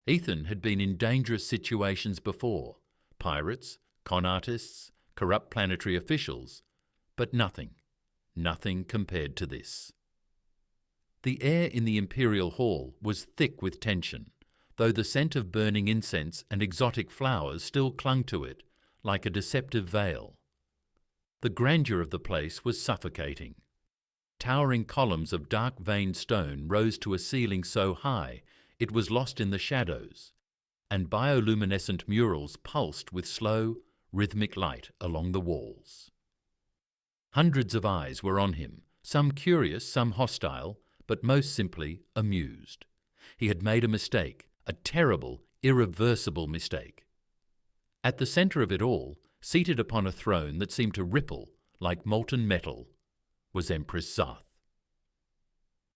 Ethan had been in dangerous situations before: pirates, con artists, corrupt planetary officials, but nothing compared to this. The air in the Imperial Hall was thick with tension, though the scent of burning incense and exotic flowers still clung to it like a deceptive veil. The grandeur of the place was suffocating. Towering columns of dark-veined stone rose to a ceiling so high it was lost in the shadows, and bioluminescent murals pulsed with slow, rhythmic light along the walls. Hundreds of eyes were on him, some curious, some hostile, but most simply amused. He had made a mistake, a terrible, irreversible mistake. At the centre of it all, seated upon a throne that seemed to ripple like molten metal, was Empress Zath.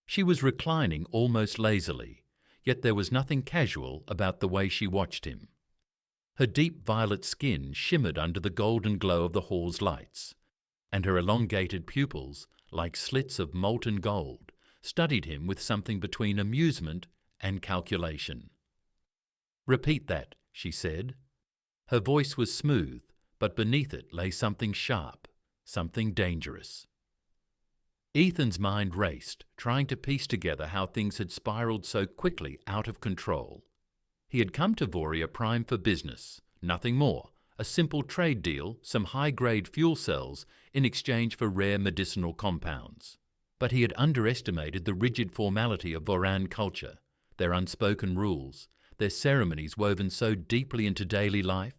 She was reclining almost lazily, yet there was nothing casual about the way she watched him. Her deep violet skin shimmered under the golden glow of the hall's lights, and her elongated pupils, like slits of molten gold, studied him with something between amusement and calculation. "Repeat that," she said. Her voice was smooth, but beneath it lay something sharp, something dangerous. Ethan's mind raced, trying to piece together how things had spiraled so quickly out of control. He had come to Voria Prime for business, nothing more, a simple trade deal, some high-grade fuel cells in exchange for rare medicinal compounds. But he had underestimated the rigid formality of Voran culture, their unspoken rules, their ceremonies woven so deeply into daily life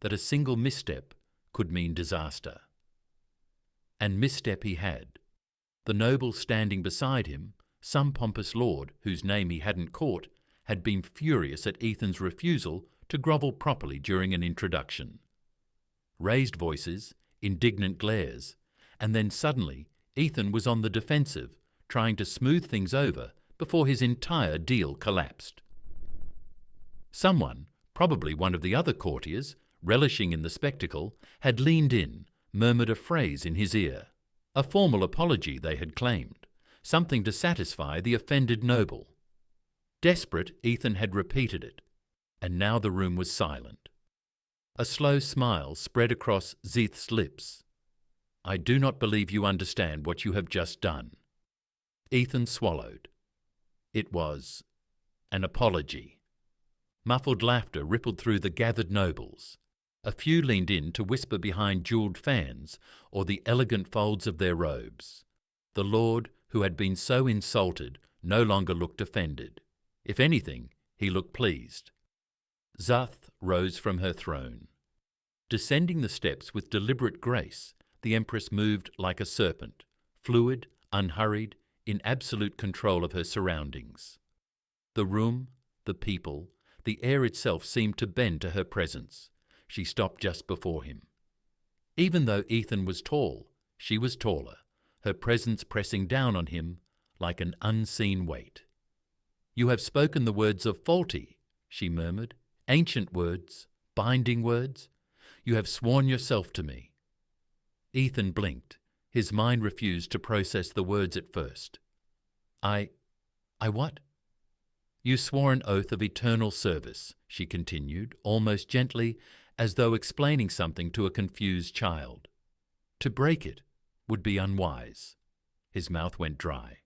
that a single misstep could mean disaster. And misstep he had. The noble standing beside him, some pompous lord whose name he hadn't caught, had been furious at Ethan's refusal to grovel properly during an introduction. Raised voices, indignant glares, and then suddenly Ethan was on the defensive, trying to smooth things over before his entire deal collapsed. Someone, probably one of the other courtiers, relishing in the spectacle, had leaned in, murmured a phrase in his ear. A formal apology, they had claimed, something to satisfy the offended noble. Desperate, Ethan had repeated it, and now the room was silent. A slow smile spread across Zeeth's lips. "I do not believe you understand what you have just done." Ethan swallowed. It was an apology. Muffled laughter rippled through the gathered nobles. A few leaned in to whisper behind jewelled fans or the elegant folds of their robes. The lord, who had been so insulted, no longer looked offended. If anything, he looked pleased. Zath rose from her throne. Descending the steps with deliberate grace, the Empress moved like a serpent, fluid, unhurried, in absolute control of her surroundings. The room, the people, the air itself seemed to bend to her presence. She stopped just before him. Even though Ethan was tall, she was taller, her presence pressing down on him like an unseen weight. "You have spoken the words of faulty," she murmured, "ancient words, binding words. You have sworn yourself to me." Ethan blinked. His mind refused to process the words at first. I what?" "You swore an oath of eternal service," she continued, almost gently, as though explaining something to a confused child. "To break it would be unwise." His mouth went dry.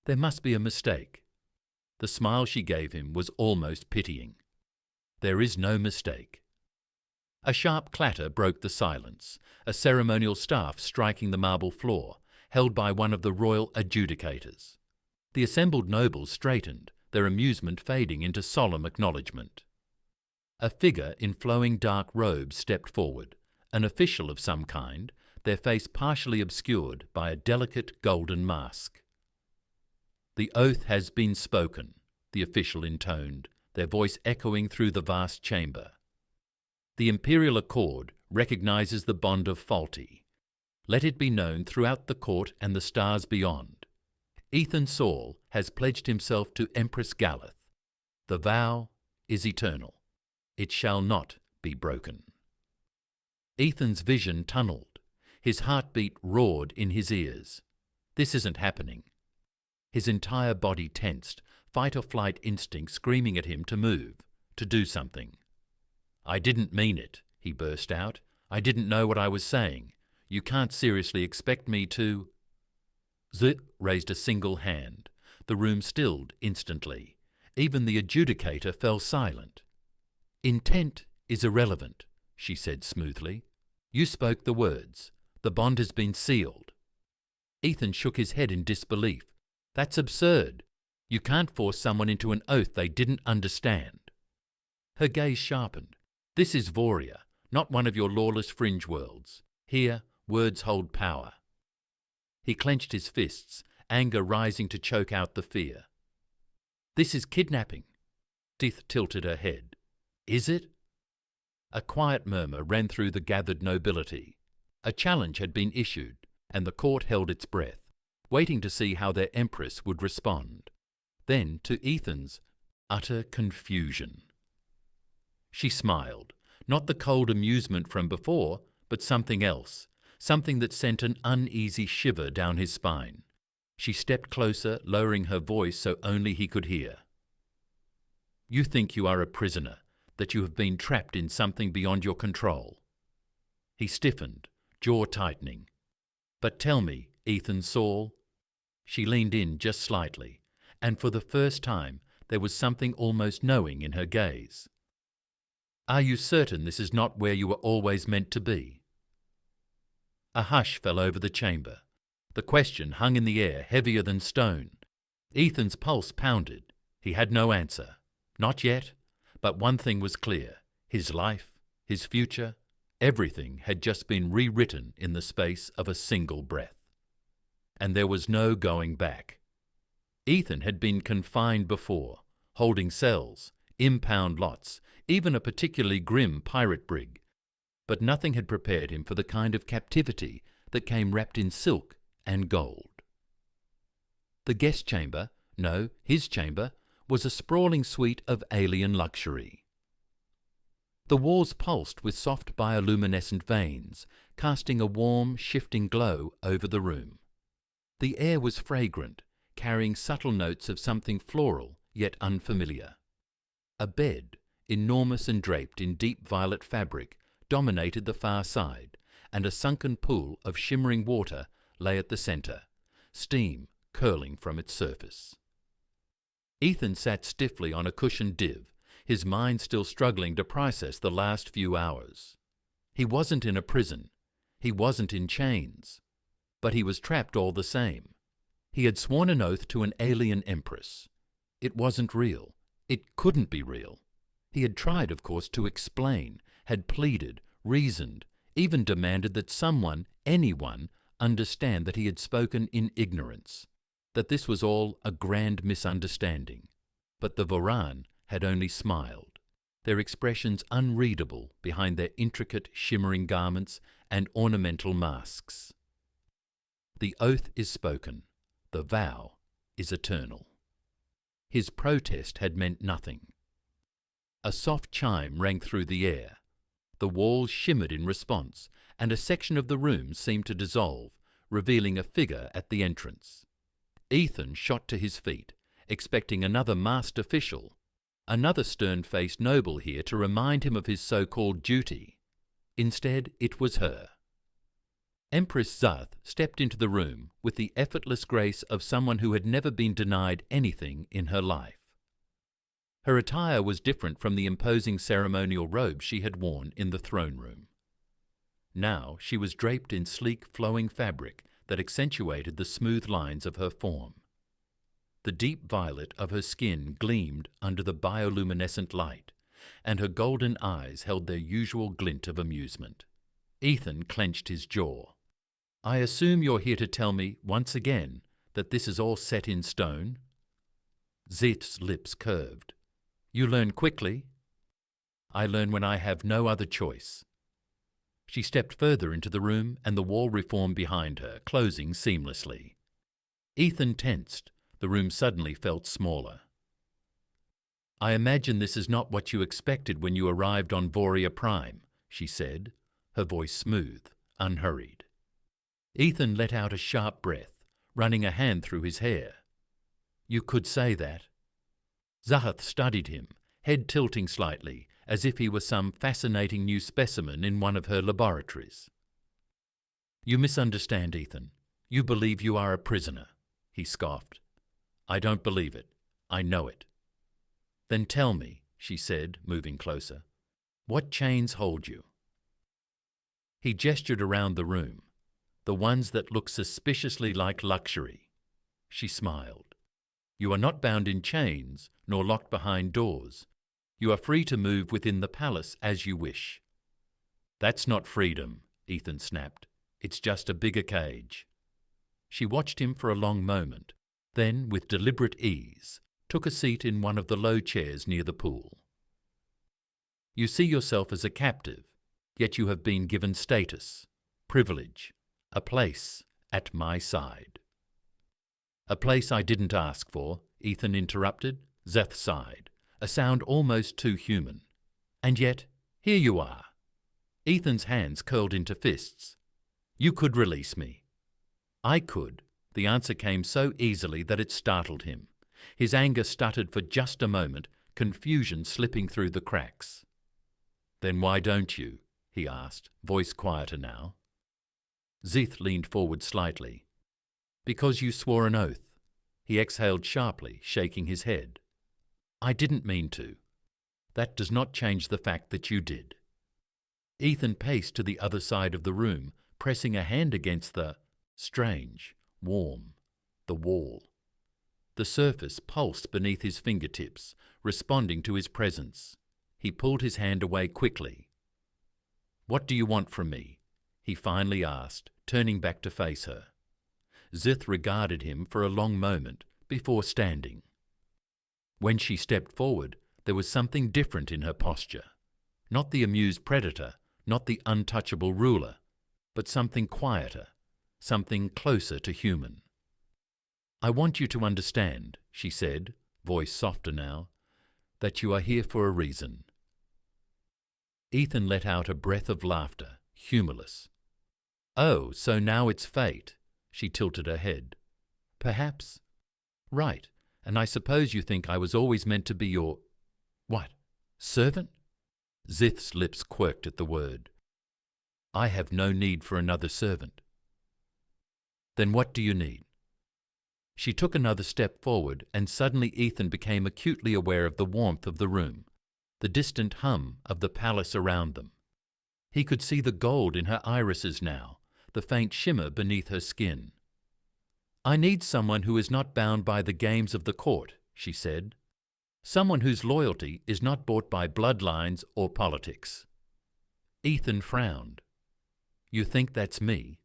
"There must be a mistake." The smile she gave him was almost pitying. "There is no mistake." A sharp clatter broke the silence, a ceremonial staff striking the marble floor, held by one of the royal adjudicators. The assembled nobles straightened, their amusement fading into solemn acknowledgement. A figure in flowing dark robes stepped forward, an official of some kind, their face partially obscured by a delicate golden mask. "The oath has been spoken," the official intoned, their voice echoing through the vast chamber. "The Imperial Accord recognizes the bond of fealty. Let it be known throughout the court and the stars beyond. Ethan Saul has pledged himself to Empress Galeth. The vow is eternal. It shall not be broken." Ethan's vision tunneled. His heartbeat roared in his ears. This isn't happening. His entire body tensed, fight-or-flight instinct screaming at him to move. to do something. "I didn't mean it," he burst out. "I didn't know what I was saying. You can't seriously expect me to—" Zit raised a single hand. The room stilled instantly. Even the adjudicator fell silent. "Intent is irrelevant," she said smoothly. "You spoke the words. The bond has been sealed." Ethan shook his head in disbelief. "That's absurd. You can't force someone into an oath they didn't understand." Her gaze sharpened. "This is Voria, not one of your lawless fringe worlds. Here, words hold power." He clenched his fists, anger rising to choke out the fear. "This is kidnapping." Dith tilted her head. "Is it?" A quiet murmur ran through the gathered nobility. A challenge had been issued, and the court held its breath, waiting to see how their Empress would respond. Then, to Ethan's utter confusion, she smiled, not the cold amusement from before, but something else, something that sent an uneasy shiver down his spine. She stepped closer, lowering her voice so only he could hear. "You think you are a prisoner, that you have been trapped in something beyond your control." He stiffened, jaw tightening. "But tell me, Ethan Saul." She leaned in just slightly, and for the first time there was something almost knowing in her gaze. "Are you certain this is not where you were always meant to be?" A hush fell over the chamber. The question hung in the air, heavier than stone. Ethan's pulse pounded. He had no answer. Not yet. But one thing was clear. His life, his future, everything had just been rewritten in the space of a single breath. And there was no going back. Ethan had been confined before, holding cells, impound lots, even a particularly grim pirate brig. But nothing had prepared him for the kind of captivity that came wrapped in silk and gold. The guest chamber, no, his chamber, was a sprawling suite of alien luxury. The walls pulsed with soft bioluminescent veins, casting a warm, shifting glow over the room. The air was fragrant, carrying subtle notes of something floral yet unfamiliar. A bed, enormous and draped in deep violet fabric, dominated the far side, and a sunken pool of shimmering water lay at the centre, steam curling from its surface. Ethan sat stiffly on a cushioned div, his mind still struggling to process the last few hours. He wasn't in a prison. He wasn't in chains. But he was trapped all the same. He had sworn an oath to an alien Empress. It wasn't real. It couldn't be real. He had tried, of course, to explain, had pleaded, reasoned, even demanded that someone, anyone, understand that he had spoken in ignorance, that this was all a grand misunderstanding. But the Voran had only smiled, their expressions unreadable behind their intricate, shimmering garments and ornamental masks. The oath is spoken. The vow is eternal. His protest had meant nothing. A soft chime rang through the air. The walls shimmered in response, and a section of the room seemed to dissolve, revealing a figure at the entrance. Ethan shot to his feet, expecting another masked official, another stern-faced noble here to remind him of his so-called duty. Instead, it was her. Empress Zath stepped into the room with the effortless grace of someone who had never been denied anything in her life. Her attire was different from the imposing ceremonial robes she had worn in the throne room. Now she was draped in sleek, flowing fabric that accentuated the smooth lines of her form. The deep violet of her skin gleamed under the bioluminescent light, and her golden eyes held their usual glint of amusement. Ethan clenched his jaw. "I assume you're here to tell me, once again, that this is all set in stone?" Zith's lips curved. "You learn quickly?" "I learn when I have no other choice." She stepped further into the room, and the wall reformed behind her, closing seamlessly. Ethan tensed. The room suddenly felt smaller. "I imagine this is not what you expected when you arrived on Voria Prime," she said, her voice smooth, unhurried. Ethan let out a sharp breath, running a hand through his hair. "You could say that." Zahath studied him, head tilting slightly, as if he were some fascinating new specimen in one of her laboratories. "You misunderstand, Ethan. You believe you are a prisoner," he scoffed. "I don't believe it. I know it." "Then tell me," she said, moving closer, "what chains hold you?" He gestured around the room, the ones that looked suspiciously like luxury. She smiled. "You are not bound in chains, nor locked behind doors. You are free to move within the palace as you wish." "That's not freedom," Ethan snapped. "It's just a bigger cage." She watched him for a long moment, then, with deliberate ease, took a seat in one of the low chairs near the pool. "You see yourself as a captive, yet you have been given status, privilege, a place at my side." "A place I didn't ask for," Ethan interrupted. Zeth sighed, a sound almost too human. "And yet, here you are." Ethan's hands curled into fists. "You could release me." "I could." The answer came so easily that it startled him. His anger stuttered for just a moment, confusion slipping through the cracks. "Then why don't you?" he asked, voice quieter now. Zeth leaned forward slightly. "Because you swore an oath." He exhaled sharply, shaking his head. "I didn't mean to. That does not change the fact that you did." Ethan paced to the other side of the room, pressing a hand against the warm wall. The surface pulsed beneath his fingertips, responding to his presence. He pulled his hand away quickly. "What do you want from me?" he finally asked, turning back to face her. Zith regarded him for a long moment before standing. When she stepped forward, there was something different in her posture. Not the amused predator, not the untouchable ruler, but something quieter, something closer to human. "I want you to understand," she said, voice softer now, "that you are here for a reason." Ethan let out a breath of laughter, humorless. "Oh, so now it's fate." She tilted her head. "Perhaps. Right, and I suppose you think I was always meant to be your... what? Servant?" Zith's lips quirked at the word. "I have no need for another servant." "Then what do you need?" She took another step forward, and suddenly Ethan became acutely aware of the warmth of the room, the distant hum of the palace around them. He could see the gold in her irises now, the faint shimmer beneath her skin. "I need someone who is not bound by the games of the court," she said. "Someone whose loyalty is not bought by bloodlines or politics." Ethan frowned. "You think that's me?"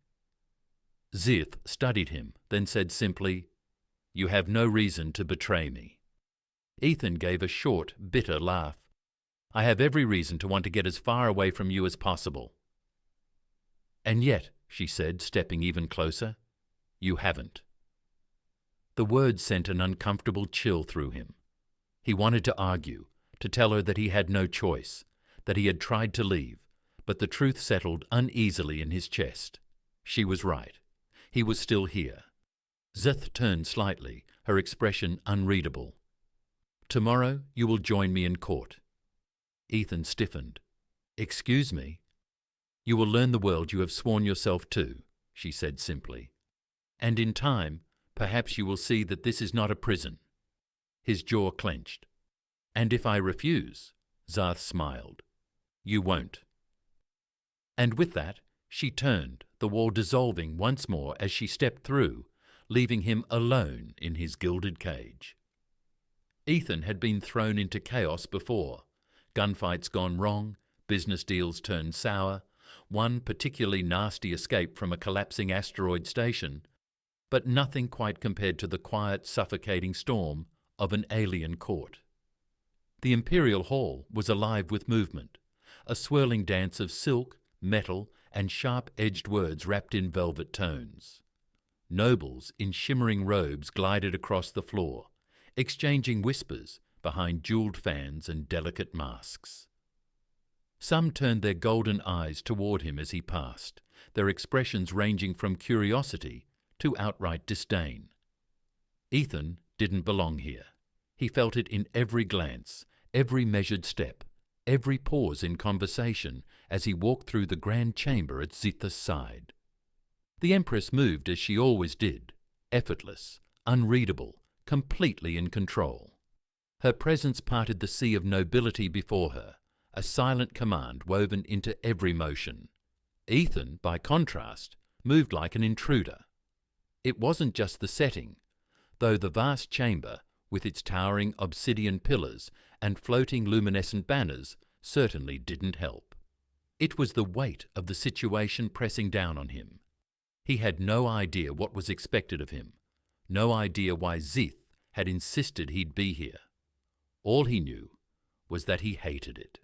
Zith studied him, then said simply, "You have no reason to betray me." Ethan gave a short, bitter laugh. "I have every reason to want to get as far away from you as possible." "And yet," she said, stepping even closer, "you haven't." The words sent an uncomfortable chill through him. He wanted to argue, to tell her that he had no choice, that he had tried to leave, but the truth settled uneasily in his chest. She was right. He was still here. Zeth turned slightly, her expression unreadable. "Tomorrow you will join me in court." Ethan stiffened. "Excuse me?" "You will learn the world you have sworn yourself to," she said simply. "And in time, perhaps you will see that this is not a prison." His jaw clenched. "And if I refuse?" Zarth smiled. "You won't." And with that, she turned, the wall dissolving once more as she stepped through, leaving him alone in his gilded cage. Ethan had been thrown into chaos before. Gunfights gone wrong, business deals turned sour, one particularly nasty escape from a collapsing asteroid station, but nothing quite compared to the quiet, suffocating storm of an alien court. The Imperial Hall was alive with movement, a swirling dance of silk, metal, and sharp-edged words wrapped in velvet tones. Nobles in shimmering robes glided across the floor, exchanging whispers behind jeweled fans and delicate masks. Some turned their golden eyes toward him as he passed, their expressions ranging from curiosity to outright disdain. Ethan didn't belong here. He felt it in every glance, every measured step, every pause in conversation as he walked through the grand chamber at Zitha's side. The Empress moved as she always did, effortless, unreadable, completely in control. Her presence parted the sea of nobility before her, a silent command woven into every motion. Ethan, by contrast, moved like an intruder. It wasn't just the setting, though the vast chamber, with its towering obsidian pillars and floating luminescent banners, certainly didn't help. It was the weight of the situation pressing down on him. He had no idea what was expected of him, no idea why Zith had insisted he'd be here. All he knew was that he hated it.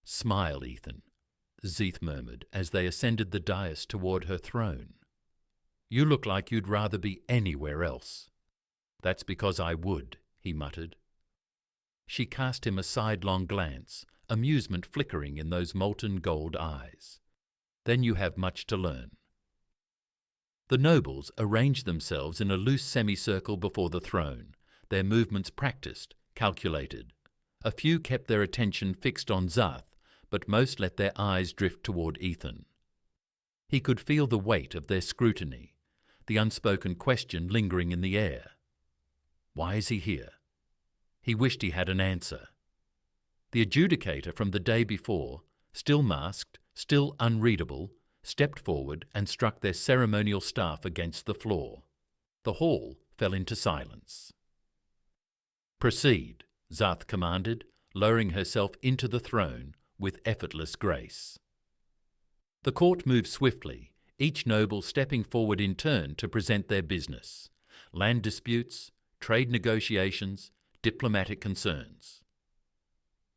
"Smile, Ethan," Zith murmured as they ascended the dais toward her throne. "You look like you'd rather be anywhere else." "That's because I would," he muttered. She cast him a sidelong glance, amusement flickering in those molten gold eyes. "Then you have much to learn." The nobles arranged themselves in a loose semicircle before the throne, their movements practiced, calculated. A few kept their attention fixed on Zath, but most let their eyes drift toward Ethan. He could feel the weight of their scrutiny, the unspoken question lingering in the air. Why is he here? He wished he had an answer. The adjudicator from the day before, still masked, still unreadable, stepped forward and struck their ceremonial staff against the floor. The hall fell into silence. "Proceed," Zath commanded, lowering herself into the throne with effortless grace. The court moved swiftly, each noble stepping forward in turn to present their business: land disputes, trade negotiations, diplomatic concerns.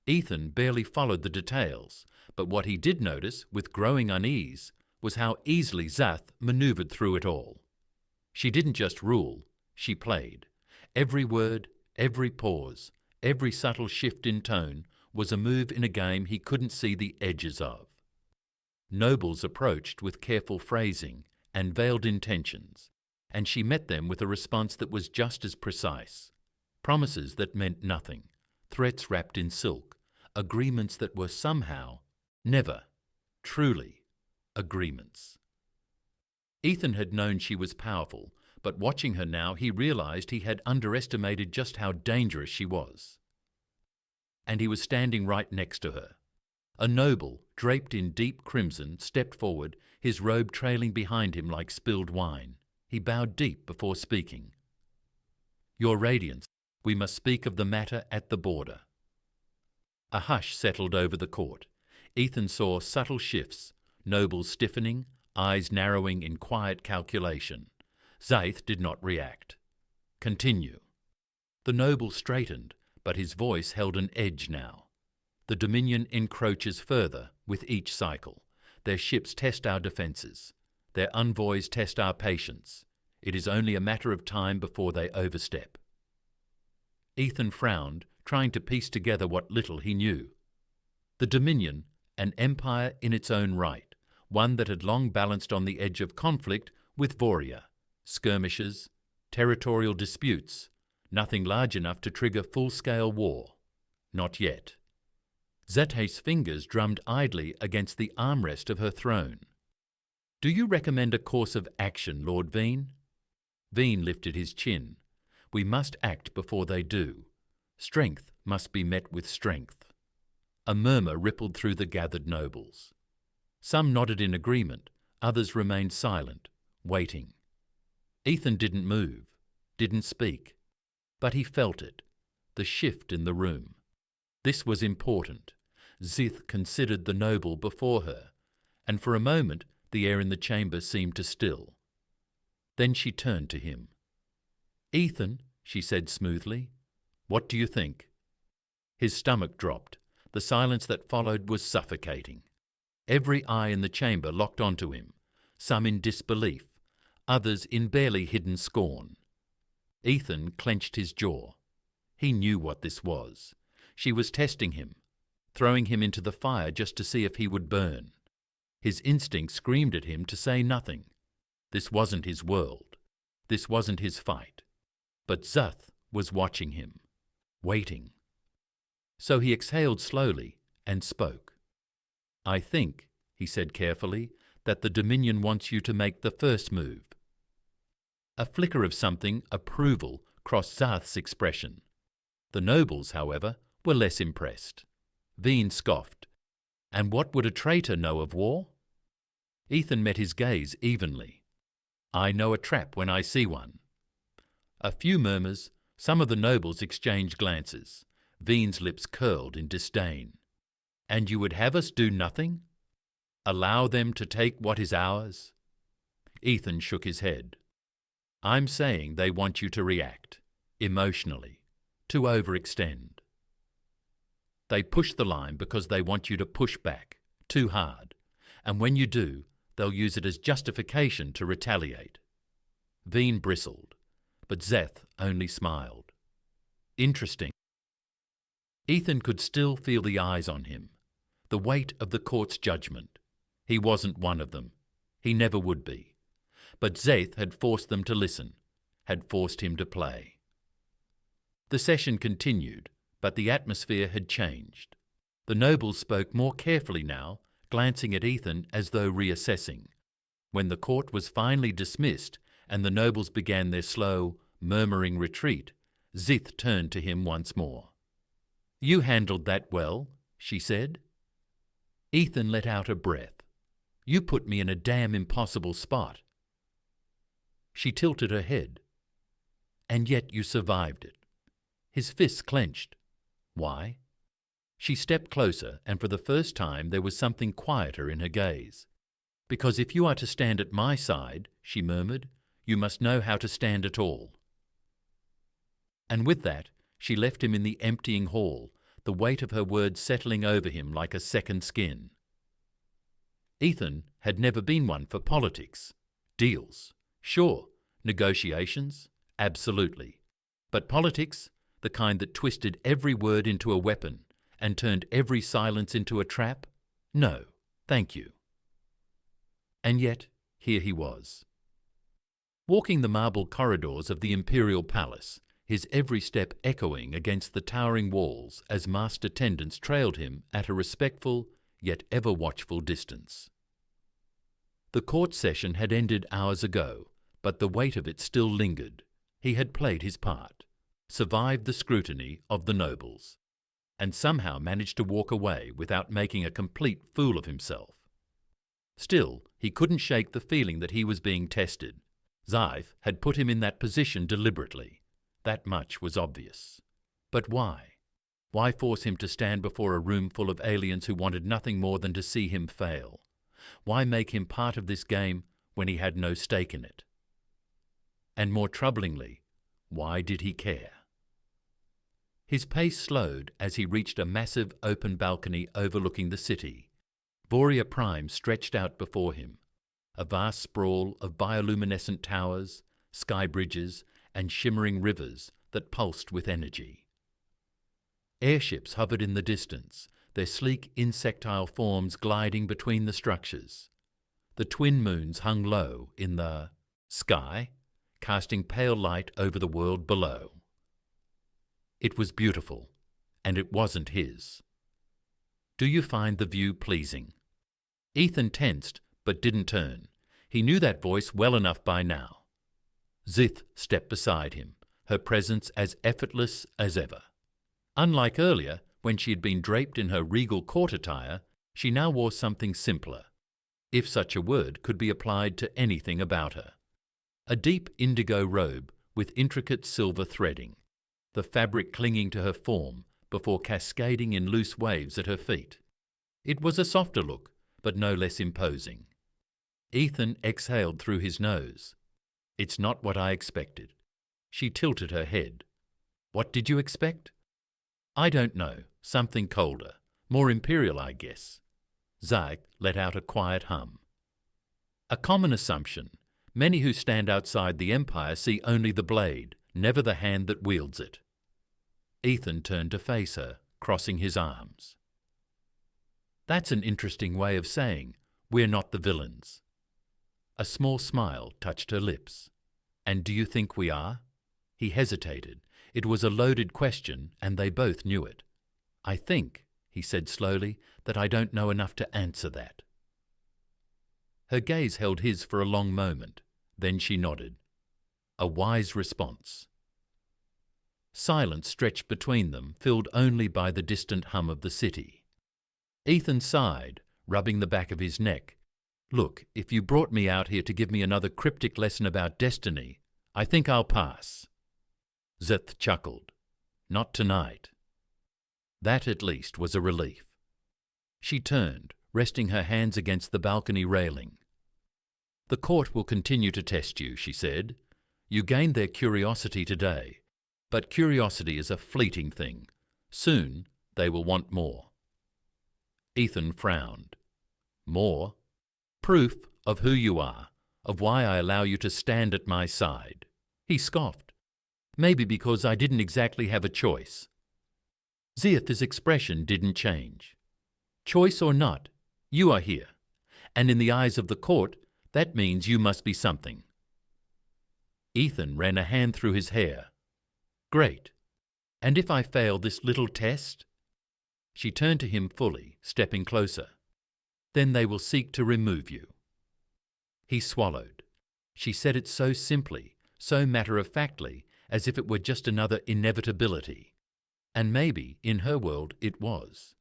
Ethan barely followed the details, but what he did notice with growing unease was how easily Zath maneuvered through it all. She didn't just rule, she played. Every word, every pause, every subtle shift in tone was a move in a game he couldn't see the edges of. Nobles approached with careful phrasing and veiled intentions, and she met them with a response that was just as precise. Promises that meant nothing, threats wrapped in silk, agreements that were somehow, never, truly, agreements. Ethan had known she was powerful, but watching her now he realized he had underestimated just how dangerous she was. And he was standing right next to her. A noble, draped in deep crimson, stepped forward, his robe trailing behind him like spilled wine. He bowed deep before speaking. "Your Radiance, we must speak of the matter at the border." A hush settled over the court. Ethan saw subtle shifts, nobles stiffening, eyes narrowing in quiet calculation. Zaith did not react. "Continue." The noble straightened, but his voice held an edge now. "The Dominion encroaches further with each cycle. Their ships test our defences. Their envoys test our patience. It is only a matter of time before they overstep." Ethan frowned, trying to piece together what little he knew. The Dominion, an empire in its own right, one that had long balanced on the edge of conflict with Voria, skirmishes, territorial disputes, nothing large enough to trigger full-scale war. Not yet. Zete's fingers drummed idly against the armrest of her throne. "Do you recommend a course of action, Lord Veen?" Veen lifted his chin. "We must act before they do. Strength must be met with strength." A murmur rippled through the gathered nobles. Some nodded in agreement, others remained silent, waiting. Ethan didn't move, didn't speak, but he felt it, the shift in the room. This was important. Zith considered the noble before her, and for a moment the air in the chamber seemed to still. Then she turned to him. "Ethan," she said smoothly, "what do you think?" His stomach dropped. The silence that followed was suffocating. Every eye in the chamber locked onto him, some in disbelief, others in barely hidden scorn. Ethan clenched his jaw. He knew what this was. She was testing him, throwing him into the fire just to see if he would burn. His instinct screamed at him to say nothing. This wasn't his world. This wasn't his fight. But Zath was watching him, waiting. So he exhaled slowly and spoke. "I think," he said carefully, "that the Dominion wants you to make the first move." A flicker of something, approval, crossed Zarth's expression. The nobles, however, were less impressed. Veen scoffed. "And what would a traitor know of war?" Ethan met his gaze evenly. "I know a trap when I see one." A few murmurs, some of the nobles exchanged glances. Veen's lips curled in disdain. "And you would have us do nothing? Allow them to take what is ours?" Ethan shook his head. "I'm saying they want you to react, emotionally, to overextend. They push the line because they want you to push back, too hard, and when you do, they'll use it as justification to retaliate." Veen bristled, but Szeth only smiled. "Interesting." Ethan could still feel the eyes on him, the weight of the court's judgment. He wasn't one of them. He never would be. But Szeth had forced them to listen, had forced him to play. The session continued, but the atmosphere had changed. The nobles spoke more carefully now, glancing at Ethan as though reassessing. When the court was finally dismissed and the nobles began their slow, murmuring retreat, Szeth turned to him once more. "You handled that well," she said. Ethan let out a breath. "You put me in a damn impossible spot." She tilted her head. "And yet you survived it." His fists clenched. "Why?" She stepped closer, and for the first time there was something quieter in her gaze. "Because if you are to stand at my side," she murmured, "you must know how to stand at all." And with that, she left him in the emptying hall, the weight of her words settling over him like a second skin. Ethan had never been one for politics. Deals, sure. Negotiations, absolutely. But politics, the kind that twisted every word into a weapon and turned every silence into a trap? No, thank you. And yet, here he was. Walking the marble corridors of the imperial palace, his every step echoing against the towering walls as masked attendants trailed him at a respectful yet ever watchful distance. The court session had ended hours ago, but the weight of it still lingered. He had played his part, survived the scrutiny of the nobles, and somehow managed to walk away without making a complete fool of himself. Still, he couldn't shake the feeling that he was being tested. Scythe had put him in that position deliberately. That much was obvious. But why? Why force him to stand before a room full of aliens who wanted nothing more than to see him fail? Why make him part of this game when he had no stake in it? And more troublingly, why did he care? His pace slowed as he reached a massive open balcony overlooking the city. Voria Prime stretched out before him, a vast sprawl of bioluminescent towers, sky bridges, and shimmering rivers that pulsed with energy. Airships hovered in the distance, their sleek insectile forms gliding between the structures. The twin moons hung low in the sky, casting pale light over the world below. It was beautiful, and it wasn't his. "Do you find the view pleasing?" Ethan tensed, but didn't turn. He knew that voice well enough by now. Szeth stepped beside him, her presence as effortless as ever. Unlike earlier, when she had been draped in her regal court attire, she now wore something simpler, if such a word could be applied to anything about her. A deep indigo robe with intricate silver threading, the fabric clinging to her form before cascading in loose waves at her feet. It was a softer look, but no less imposing. Ethan exhaled through his nose. "It's not what I expected." She tilted her head. "What did you expect?" "I don't know. Something colder. More imperial, I guess." Szeth let out a quiet hum. "A common assumption. Many who stand outside the Empire see only the blade, never the hand that wields it." Ethan turned to face her, crossing his arms. "That's an interesting way of saying, we're not the villains." A small smile touched her lips. "And do you think we are?" He hesitated. It was a loaded question, and they both knew it. "I think," he said slowly, "that I don't know enough to answer that." Her gaze held his for a long moment. Then she nodded. A wise response. Silence stretched between them, filled only by the distant hum of the city. Ethan sighed, rubbing the back of his neck. "Look, if you brought me out here to give me another cryptic lesson about destiny, I think I'll pass." Zeth chuckled. "Not tonight." That, at least, was a relief. She turned, resting her hands against the balcony railing. "The court will continue to test you," she said. "You gained their curiosity today, but curiosity is a fleeting thing. Soon they will want more." Ethan frowned. "More? Proof of who you are, of why I allow you to stand at my side." He scoffed. "Maybe because I didn't exactly have a choice." Zeth's expression didn't change. "Choice or not, you are here, and in the eyes of the court, that means you must be something." Ethan ran a hand through his hair. "Great. And if I fail this little test?" She turned to him fully, stepping closer. "Then they will seek to remove you." He swallowed. She said it so simply, so matter-of-factly, as if it were just another inevitability. And maybe, in her world, it was.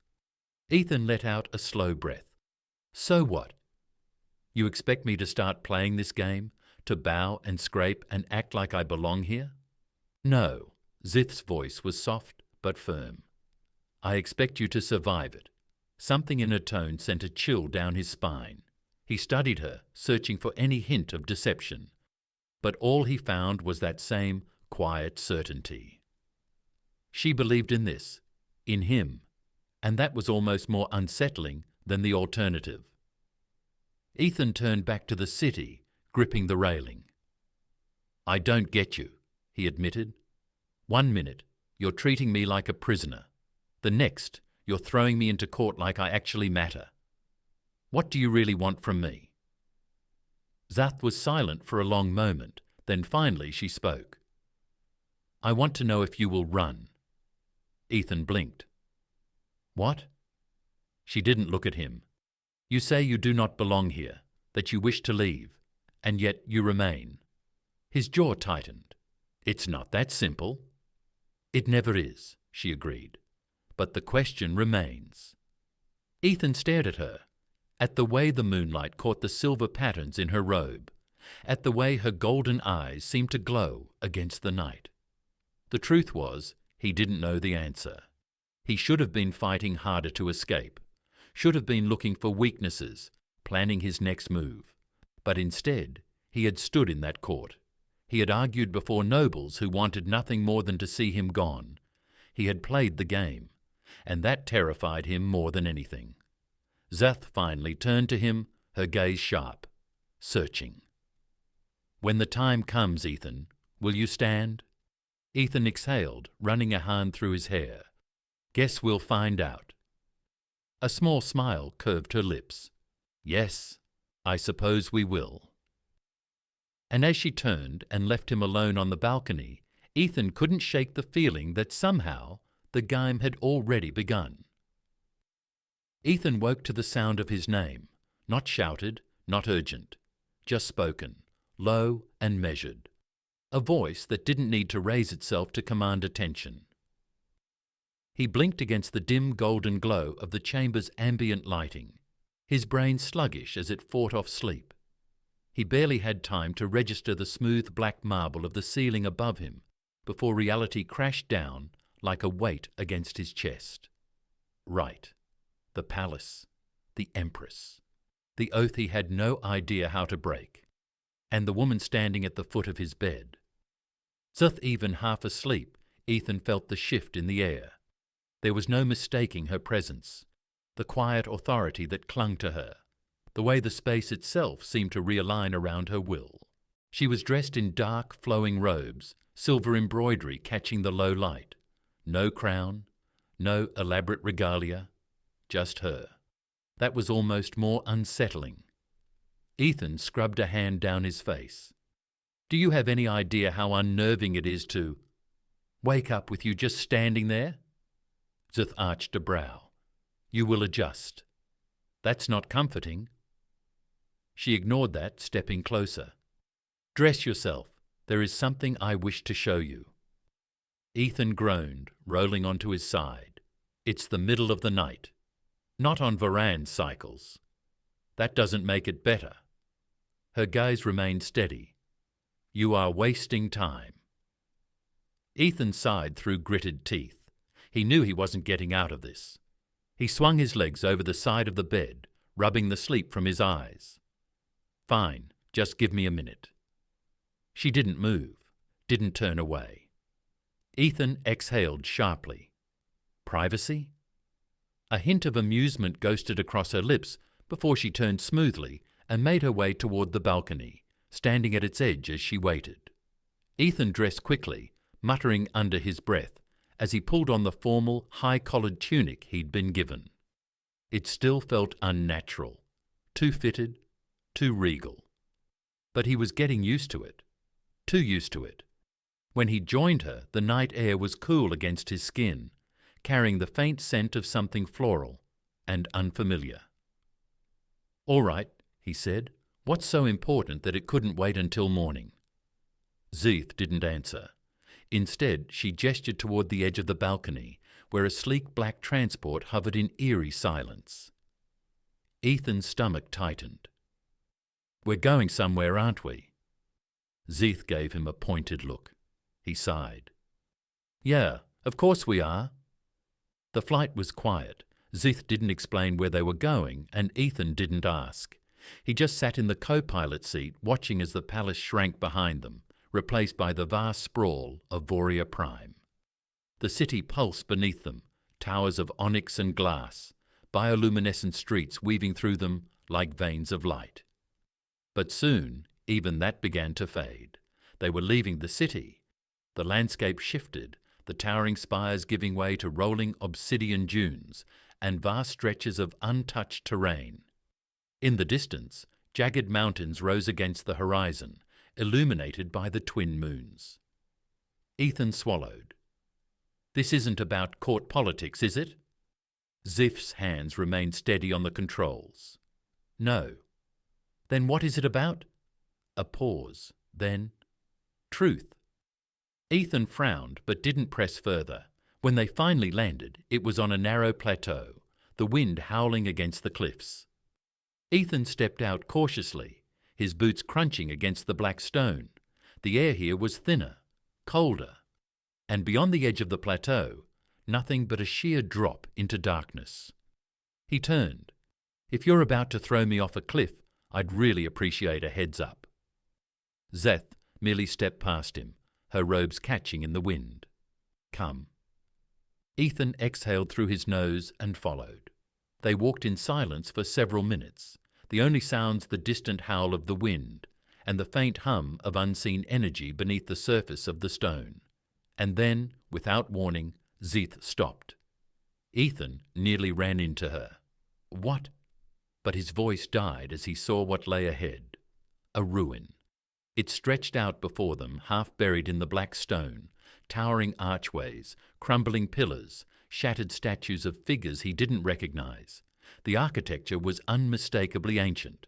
Ethan let out a slow breath. "So what? You expect me to start playing this game, to bow and scrape and act like I belong here?" "No." Zith's voice was soft but firm. "I expect you to survive it." Something in her tone sent a chill down his spine. He studied her, searching for any hint of deception. But all he found was that same quiet certainty. She believed in this, in him, and that was almost more unsettling than the alternative. Ethan turned back to the city, gripping the railing. "I don't get you," he admitted. "One minute, you're treating me like a prisoner. The next, you're throwing me into court like I actually matter. What do you really want from me?" Zath was silent for a long moment, then finally she spoke. "I want to know if you will run." Ethan blinked. "What?" She didn't look at him. "You say you do not belong here, that you wish to leave, and yet you remain." His jaw tightened. "It's not that simple." "It never is," she agreed. "But the question remains." Ethan stared at her, at the way the moonlight caught the silver patterns in her robe, at the way her golden eyes seemed to glow against the night. The truth was, he didn't know the answer. He should have been fighting harder to escape, should have been looking for weaknesses, planning his next move. But instead, he had stood in that court. He had argued before nobles who wanted nothing more than to see him gone. He had played the game, and that terrified him more than anything. Zath finally turned to him, her gaze sharp, searching. "When the time comes, Ethan, will you stand?" Ethan exhaled, running a hand through his hair. "Guess we'll find out." A small smile curved her lips. "Yes, I suppose we will." And as she turned and left him alone on the balcony, Ethan couldn't shake the feeling that somehow the game had already begun. Ethan woke to the sound of his name, not shouted, not urgent, just spoken, low and measured. A voice that didn't need to raise itself to command attention. He blinked against the dim golden glow of the chamber's ambient lighting, his brain sluggish as it fought off sleep. He barely had time to register the smooth black marble of the ceiling above him before reality crashed down like a weight against his chest. Right. The palace. The Empress. The oath he had no idea how to break. And the woman standing at the foot of his bed. Thus even half asleep, Ethan felt the shift in the air. There was no mistaking her presence, the quiet authority that clung to her, the way the space itself seemed to realign around her will. She was dressed in dark, flowing robes, silver embroidery catching the low light. No crown, no elaborate regalia, just her. That was almost more unsettling. Ethan scrubbed a hand down his face. "Do you have any idea how unnerving it is to wake up with you just standing there?" Zith arched a brow. You will adjust. That's not comforting. She ignored that, stepping closer. Dress yourself. There is something I wish to show you. Ethan groaned, rolling onto his side. It's the middle of the night. Not on Varan's cycles. That doesn't make it better. Her gaze remained steady. You are wasting time. Ethan sighed through gritted teeth. He knew he wasn't getting out of this. He swung his legs over the side of the bed, rubbing the sleep from his eyes. Fine, just give me a minute. She didn't move, didn't turn away. Ethan exhaled sharply. Privacy? A hint of amusement ghosted across her lips before she turned smoothly and made her way toward the balcony, standing at its edge as she waited. Ethan dressed quickly, muttering under his breath as he pulled on the formal, high-collared tunic he'd been given. It still felt unnatural, too fitted, too regal. But he was getting used to it, too used to it. When he joined her, the night air was cool against his skin, carrying the faint scent of something floral and unfamiliar. All right, he said. What's so important that it couldn't wait until morning? Zith didn't answer. Instead, she gestured toward the edge of the balcony, where a sleek black transport hovered in eerie silence. Ethan's stomach tightened. We're going somewhere, aren't we? Zith gave him a pointed look. He sighed. Yeah, of course we are. The flight was quiet. Zith didn't explain where they were going, and Ethan didn't ask. He just sat in the co-pilot seat, watching as the palace shrank behind them, replaced by the vast sprawl of Voria Prime. The city pulsed beneath them, towers of onyx and glass, bioluminescent streets weaving through them like veins of light. But soon, even that began to fade. They were leaving the city. The landscape shifted, the towering spires giving way to rolling obsidian dunes and vast stretches of untouched terrain. In the distance, jagged mountains rose against the horizon, illuminated by the twin moons. Ethan swallowed. This isn't about court politics, is it? Zith's hands remained steady on the controls. No. Then what is it about? A pause. Then, truth. Ethan frowned but didn't press further. When they finally landed, it was on a narrow plateau, the wind howling against the cliffs. Ethan stepped out cautiously, his boots crunching against the black stone. The air here was thinner, colder, and beyond the edge of the plateau, nothing but a sheer drop into darkness. He turned. If you're about to throw me off a cliff, I'd really appreciate a heads up. Zeth merely stepped past him, her robes catching in the wind. Come. Ethan exhaled through his nose and followed. They walked in silence for several minutes, the only sounds the distant howl of the wind and the faint hum of unseen energy beneath the surface of the stone. And then, without warning, Zith stopped. Ethan nearly ran into her. What? But his voice died as he saw what lay ahead. A ruin. It stretched out before them, half buried in the black stone, towering archways, crumbling pillars, shattered statues of figures he didn't recognize. The architecture was unmistakably ancient,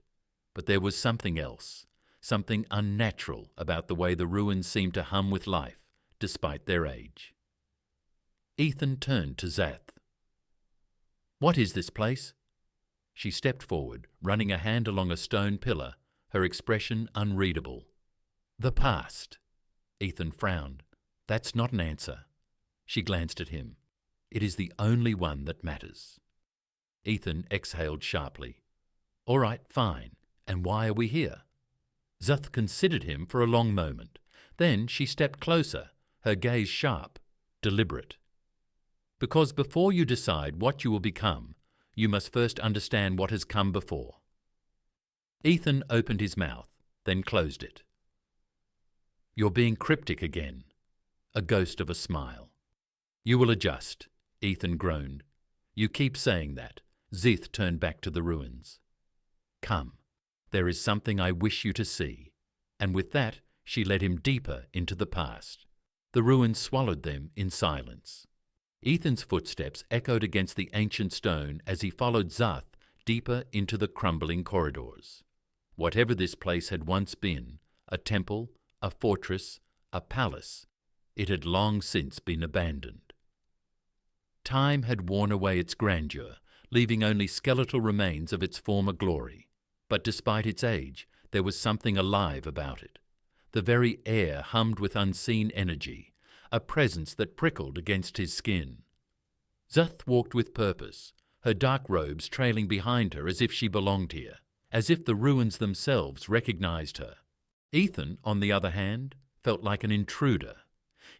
but there was something else, something unnatural about the way the ruins seemed to hum with life, despite their age. Ethan turned to Zath. What is this place? She stepped forward, running a hand along a stone pillar, her expression unreadable. The past. Ethan frowned. That's not an answer. She glanced at him. It is the only one that matters. Ethan exhaled sharply. All right, fine. And why are we here? Zath considered him for a long moment. Then she stepped closer, her gaze sharp, deliberate. Because before you decide what you will become, you must first understand what has come before. Ethan opened his mouth, then closed it. You're being cryptic again. A ghost of a smile. You will adjust, Ethan groaned. You keep saying that. Zith turned back to the ruins. Come, there is something I wish you to see. And with that, she led him deeper into the past. The ruins swallowed them in silence. Ethan's footsteps echoed against the ancient stone as he followed Zath deeper into the crumbling corridors. Whatever this place had once been, a temple, a fortress, a palace, it had long since been abandoned. Time had worn away its grandeur, leaving only skeletal remains of its former glory. But despite its age, there was something alive about it. The very air hummed with unseen energy, a presence that prickled against his skin. Zath walked with purpose, her dark robes trailing behind her as if she belonged here, as if the ruins themselves recognized her. Ethan, on the other hand, felt like an intruder.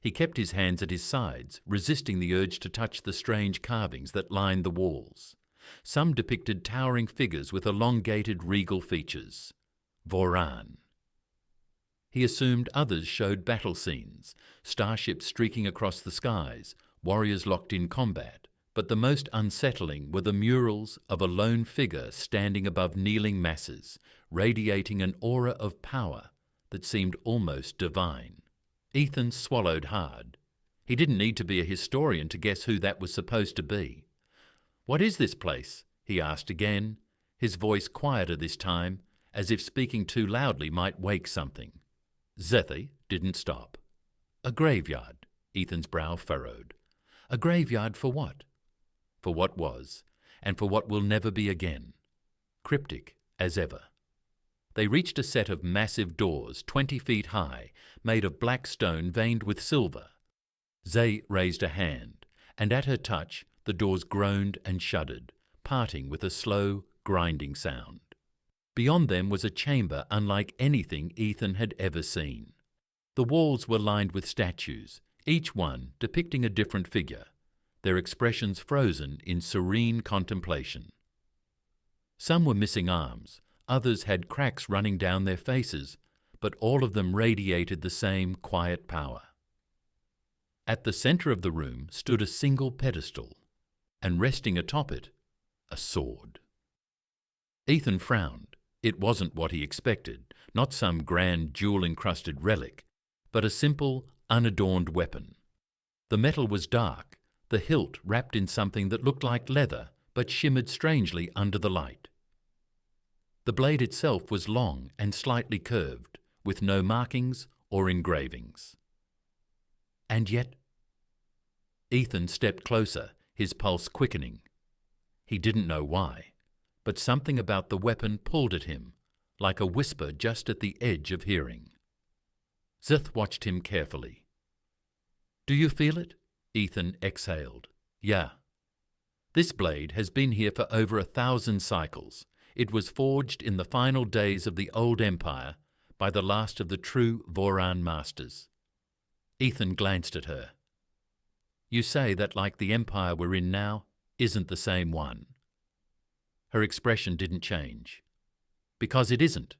He kept his hands at his sides, resisting the urge to touch the strange carvings that lined the walls. Some depicted towering figures with elongated regal features. Voran. He assumed others showed battle scenes, starships streaking across the skies, warriors locked in combat, but the most unsettling were the murals of a lone figure standing above kneeling masses, radiating an aura of power that seemed almost divine. Ethan swallowed hard. He didn't need to be a historian to guess who that was supposed to be. "What is this place?" he asked again, his voice quieter this time, as if speaking too loudly might wake something. Zethi didn't stop. "A graveyard," Ethan's brow furrowed. "A graveyard for what?" For what was, and for what will never be again. Cryptic as ever. They reached a set of massive doors, 20 feet high, made of black stone veined with silver. Zay raised a hand, and at her touch the doors groaned and shuddered, parting with a slow, grinding sound. Beyond them was a chamber unlike anything Ethan had ever seen. The walls were lined with statues, each one depicting a different figure, their expressions frozen in serene contemplation. Some were missing arms, others had cracks running down their faces, but all of them radiated the same quiet power. At the center of the room stood a single pedestal, and resting atop it, a sword. Ethan frowned. It wasn't what he expected, not some grand jewel-encrusted relic, but a simple, unadorned weapon. The metal was dark, the hilt wrapped in something that looked like leather but shimmered strangely under the light. The blade itself was long and slightly curved, with no markings or engravings. And yet, Ethan stepped closer, his pulse quickening. He didn't know why, but something about the weapon pulled at him, like a whisper just at the edge of hearing. Zith watched him carefully. "Do you feel it?" Ethan exhaled. "Yeah. This blade has been here for over 1,000 cycles. It was forged in the final days of the old empire by the last of the true Voran masters." Ethan glanced at her. "You say that like the empire we're in now isn't the same one." Her expression didn't change. "Because it isn't."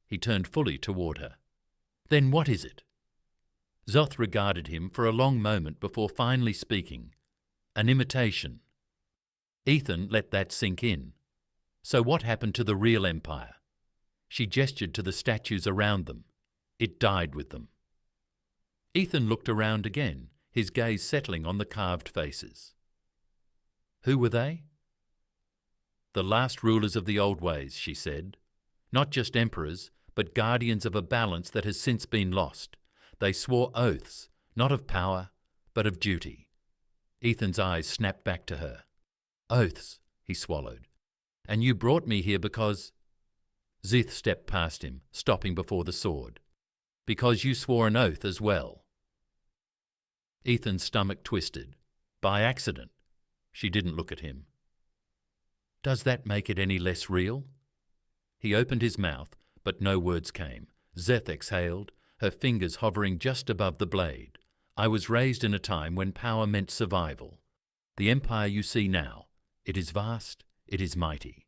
He turned fully toward her. "Then what is it?" Zoth regarded him for a long moment before finally speaking. "An imitation." Ethan let that sink in. "So what happened to the real empire?" She gestured to the statues around them. "It died with them." Ethan looked around again, his gaze settling on the carved faces. "Who were they?" "The last rulers of the old ways," she said. "Not just emperors, but guardians of a balance that has since been lost. They swore oaths, not of power, but of duty." Ethan's eyes snapped back to her. "Oaths," he swallowed. "And you brought me here because—" Zith stepped past him, stopping before the sword. "Because you swore an oath as well." Ethan's stomach twisted. "By accident." She didn't look at him. "Does that make it any less real?" He opened his mouth, but no words came. Zeth exhaled, her fingers hovering just above the blade. "I was raised in a time when power meant survival. The empire you see now, it is vast, it is mighty,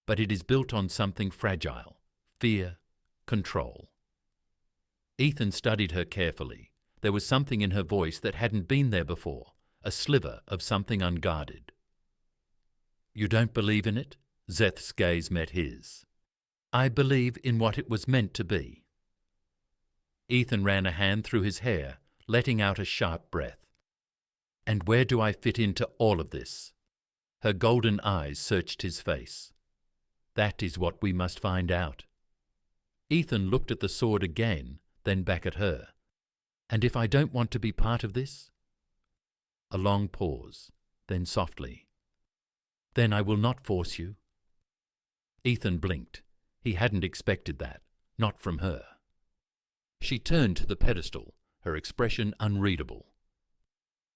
but it is built on something fragile: fear, control." Ethan studied her carefully. There was something in her voice that hadn't been there before, a sliver of something unguarded. "You don't believe in it?" Zeth's gaze met his. "I believe in what it was meant to be." Ethan ran a hand through his hair, letting out a sharp breath. And where do I fit into all of this? Her golden eyes searched his face. That is what we must find out. Ethan looked at the sword again, then back at her. And if I don't want to be part of this? A long pause, then softly. Then I will not force you. Ethan blinked. He hadn't expected that, not from her. She turned to the pedestal, her expression unreadable.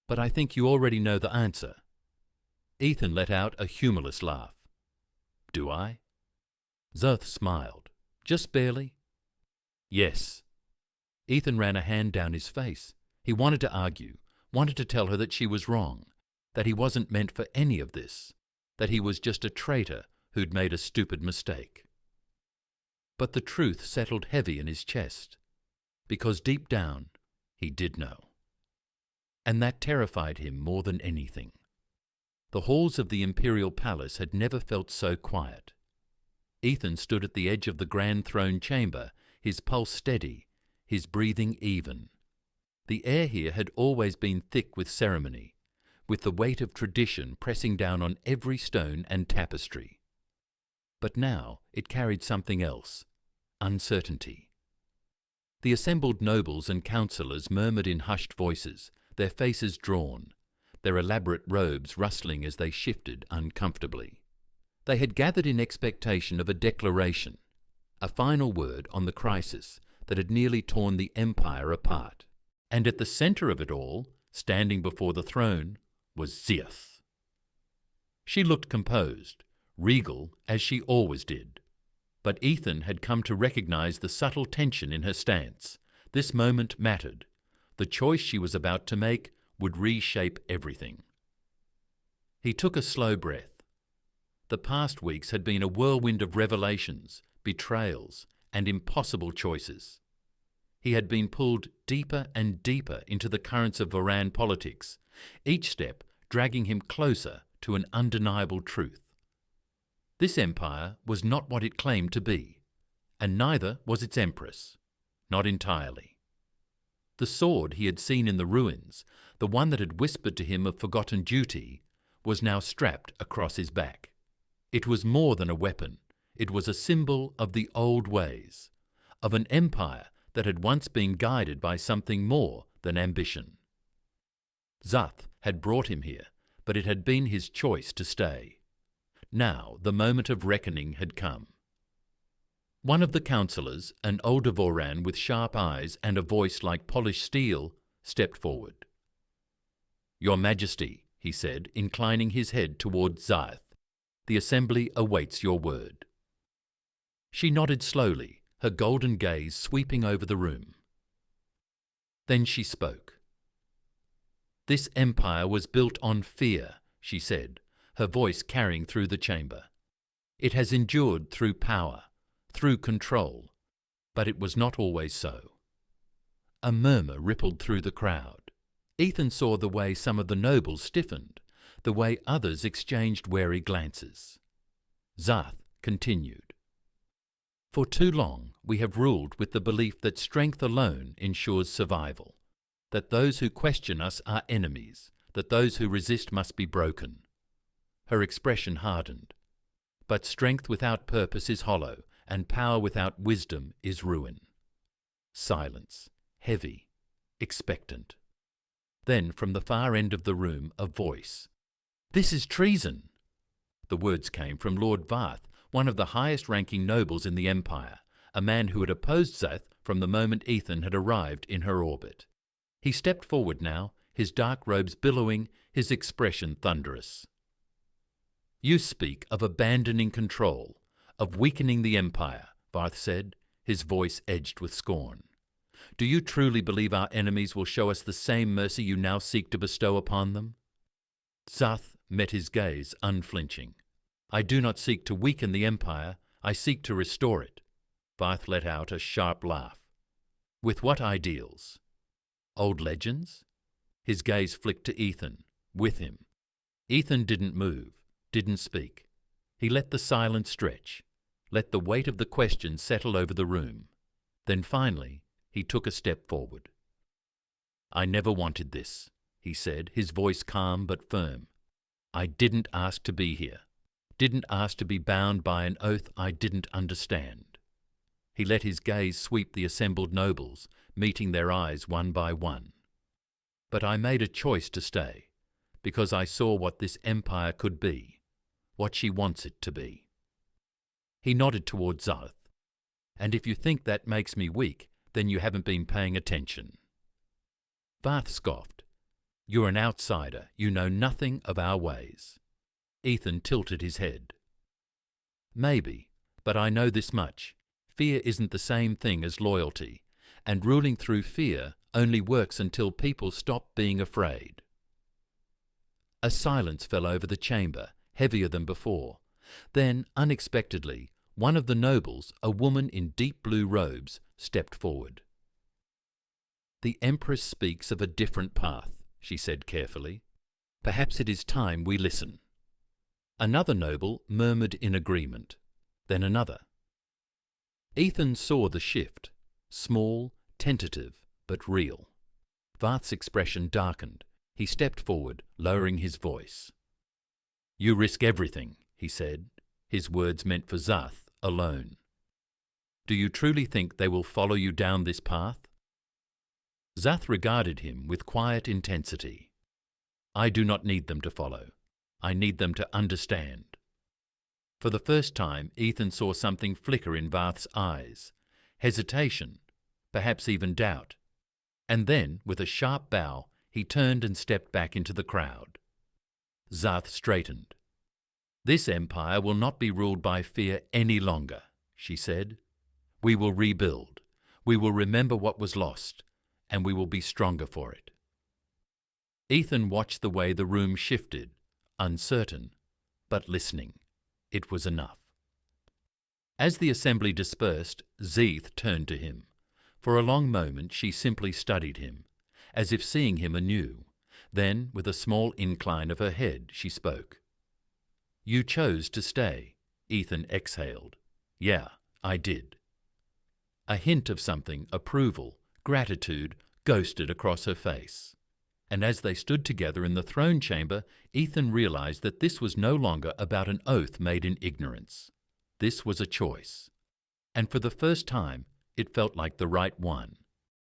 But I think you already know the answer. Ethan let out a humorless laugh. Do I? Zoth smiled. Just barely? Yes. Ethan ran a hand down his face. He wanted to argue, wanted to tell her that she was wrong, that he wasn't meant for any of this, that he was just a traitor who'd made a stupid mistake. But the truth settled heavy in his chest, because deep down he did know. And that terrified him more than anything. The halls of the Imperial Palace had never felt so quiet. Ethan stood at the edge of the grand throne chamber, his pulse steady, his breathing even. The air here had always been thick with ceremony, with the weight of tradition pressing down on every stone and tapestry. But now it carried something else, uncertainty. The assembled nobles and councillors murmured in hushed voices, their faces drawn, their elaborate robes rustling as they shifted uncomfortably. They had gathered in expectation of a declaration, a final word on the crisis that had nearly torn the empire apart. And at the centre of it all, standing before the throne, was Ziath. She looked composed, regal as she always did. But Ethan had come to recognize the subtle tension in her stance. This moment mattered. The choice she was about to make would reshape everything. He took a slow breath. The past weeks had been a whirlwind of revelations, betrayals, and impossible choices. He had been pulled deeper and deeper into the currents of Voran politics, each step dragging him closer to an undeniable truth. This empire was not what it claimed to be, and neither was its empress. Not entirely. The sword he had seen in the ruins, the one that had whispered to him of forgotten duty, was now strapped across his back. It was more than a weapon. It was a symbol of the old ways, of an empire that had once been guided by something more than ambition. Zoth had brought him here, but it had been his choice to stay. Now the moment of reckoning had come. One of the councillors, an older Voran with sharp eyes and a voice like polished steel, stepped forward. "Your Majesty," he said, inclining his head toward Zoth, "the assembly awaits your word." She nodded slowly, her golden gaze sweeping over the room. Then she spoke. "This empire was built on fear," she said, her voice carrying through the chamber. "It has endured through power, through control, but it was not always so." A murmur rippled through the crowd. Ethan saw the way some of the nobles stiffened, the way others exchanged wary glances. Zoth continued. "For too long we have ruled with the belief that strength alone ensures survival, that those who question us are enemies, that those who resist must be broken." Her expression hardened. "But strength without purpose is hollow, and power without wisdom is ruin." Silence, heavy, expectant. Then from the far end of the room a voice. "This is treason!" The words came from Lord Varth, one of the highest-ranking nobles in the Empire, a man who had opposed Zoth from the moment Ethan had arrived in her orbit. He stepped forward now, his dark robes billowing, his expression thunderous. "You speak of abandoning control, of weakening the Empire," Varth said, his voice edged with scorn. "Do you truly believe our enemies will show us the same mercy you now seek to bestow upon them?" Zoth met his gaze unflinching. "I do not seek to weaken the Empire, I seek to restore it." Varth let out a sharp laugh. "With what ideals? Old legends?" His gaze flicked to Ethan, with him. Ethan didn't move, didn't speak. He let the silence stretch, let the weight of the question settle over the room. Then finally, he took a step forward. "I never wanted this," he said, his voice calm but firm. "I didn't ask to be here. Didn't ask to be bound by an oath I didn't understand." He let his gaze sweep the assembled nobles, meeting their eyes one by one. "But I made a choice to stay, because I saw what this empire could be, what she wants it to be." He nodded towards Zarth. "And if you think that makes me weak, then you haven't been paying attention." Varth scoffed. "You're an outsider. You know nothing of our ways." Ethan tilted his head. "Maybe, but I know this much. Fear isn't the same thing as loyalty, and ruling through fear only works until people stop being afraid." A silence fell over the chamber, heavier than before. Then, unexpectedly, one of the nobles, a woman in deep blue robes, stepped forward. "The Empress speaks of a different path," she said carefully. "Perhaps it is time we listen." Another noble murmured in agreement, then another. Ethan saw the shift, small, tentative, but real. Varth's expression darkened. He stepped forward, lowering his voice. "You risk everything," he said, his words meant for Zarth alone. "Do you truly think they will follow you down this path?" Zarth regarded him with quiet intensity. "I do not need them to follow. I need them to understand." For the first time, Ethan saw something flicker in Varth's eyes. Hesitation, perhaps even doubt. And then, with a sharp bow, he turned and stepped back into the crowd. Zarth straightened. "This empire will not be ruled by fear any longer," she said. "We will rebuild. We will remember what was lost, and we will be stronger for it." Ethan watched the way the room shifted, uncertain, but listening. It was enough. As the assembly dispersed, Zeeth turned to him. For a long moment she simply studied him, as if seeing him anew. Then, with a small incline of her head, she spoke. "You chose to stay," Ethan exhaled. "Yeah, I did." A hint of something, approval, gratitude, ghosted across her face. And as they stood together in the throne chamber, Ethan realized that this was no longer about an oath made in ignorance. This was a choice. And for the first time, it felt like the right one.